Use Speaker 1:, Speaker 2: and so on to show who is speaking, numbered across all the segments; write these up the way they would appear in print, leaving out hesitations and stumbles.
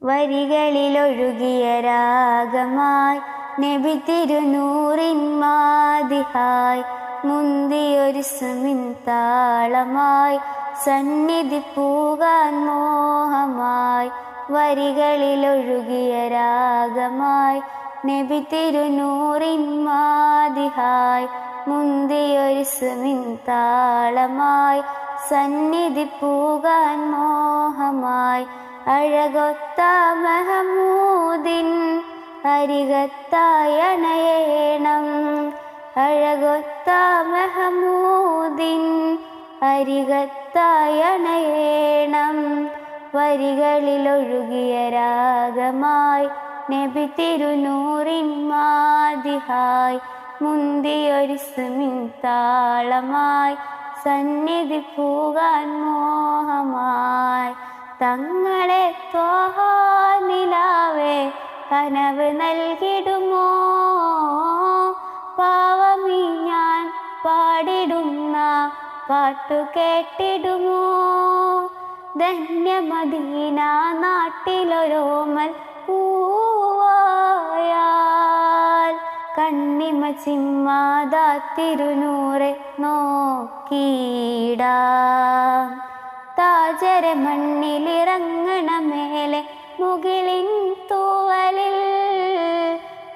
Speaker 1: വരികളിലൊഴുകിയ രാഗമായി നബി തിരുനൂറിൻ മാദിഹായ് മുന്തിയൊരു സുമിൻ താളമായി സന്നിധി പൂകാൻ മോഹമായി വരികളിലൊഴുകിയ രാഗമായി നബി തിരുനൂറിൻ മാദിഹായ് മുന്തിയൊരു സുമിൻ താളമായി സന്നിധി പൂകാൻ മോഹമായി അഴകൊത്ത മഹമൂദിൻ അരികത്തായണയേണം അഴകൊത്ത മഹമൂദിൻ അരികത്തായണയേണം വരികളിലൊഴുകിയ രാഗമായി നബി തിരുനൂറിൻ മാദിഹായ് മുന്തിയൊരു സുമിൻ താളമായി സന്നിധി പൂകാൻ മോഹമായി തങ്ങളെ ത്വാഹ നിലാവേ കനവ് നൽകിടുമോ പാവമീ ഞാൻ പാടിടുന്ന പാട്ടു കേട്ടിടുമോ ധന്യമദീന നാട്ടിലൊരോമൽ പൂവായാൽ കണ്ണിമ ചിമ്മാതാ തിരുനൂറെ നോക്കിയിടാം താജര മണ്ണിലിറങ്ങണ മേലെ മുകിലിൻ തൂവലിൽ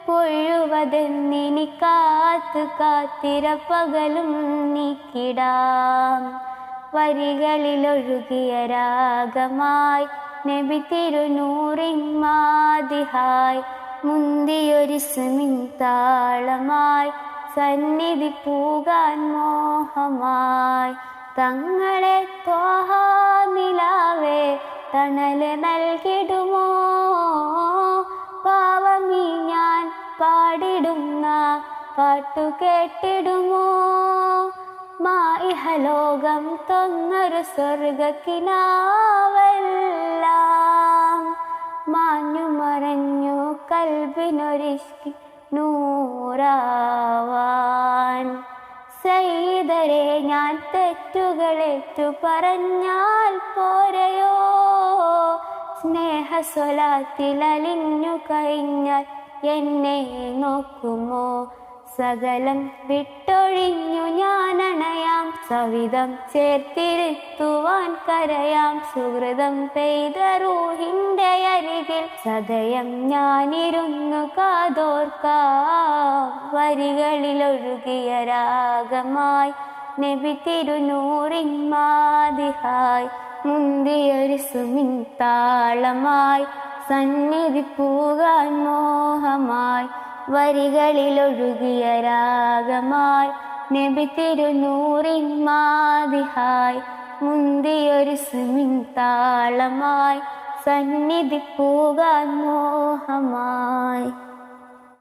Speaker 1: പൊഴുവതെന്നിനി കാത്തു കാത്തിര പകലും നീക്കിടാം വരികളിലൊഴുകിയ രാഗമായി നബി തിരുനൂറിൻ മാദിഹായ് മുന്തിയൊരു സുമിൻ താളമായി സന്നിധി പൂകാൻ മോഹമായി തങ്ങളെ ത്വാഹ നിലാവേ തണല് നൽകിടുമോ പാവമീ ഞാൻ പാടിടുന്ന പാട്ടു കേട്ടിടുമോ മാഇഹലോകം തൊന്നൊരു സ്വർഗക്കിനാവെല്ലാം മാഞ്ഞു മറഞ്ഞു കൽബിനൊരിഷ്കി നൂറാവാൻ സയ്യിദരെ ഞാൻ തെറ്റുകളേറ്റു പറഞ്ഞാൽ പോരയോ സ്നേഹസ്വലാത്തിൽ അലിഞ്ഞു കഴിഞ്ഞാൽ എന്നെ നോക്കുമോ സകലം വിട്ടൊഴിഞ്ഞു ഞാൻ അണയാം സവിധം ചേർത്തിരുത്തുവാൻ കരയാം സുഹൃതം പെയ്ത റൂഹിന്റെ അരികിൽ സദയം ഞാനിരുന്നു കാതോർക്കാം വരികളിലൊഴുകിയ രാഗമായി നബി തിരുനൂറിൻ മാദിഹായ് മുന്തിയൊരു സുമിൻ താളമായി സന്നിധി പൂകാൻ മോഹമായി വരികളിലൊഴുകിയ രാഗമായി നബി തിരുനൂറിൻ മാദിഹായ് മുന്തിയൊരു സുമിൻ താളമായി സന്നിധി പൂകാൻ മോഹമായി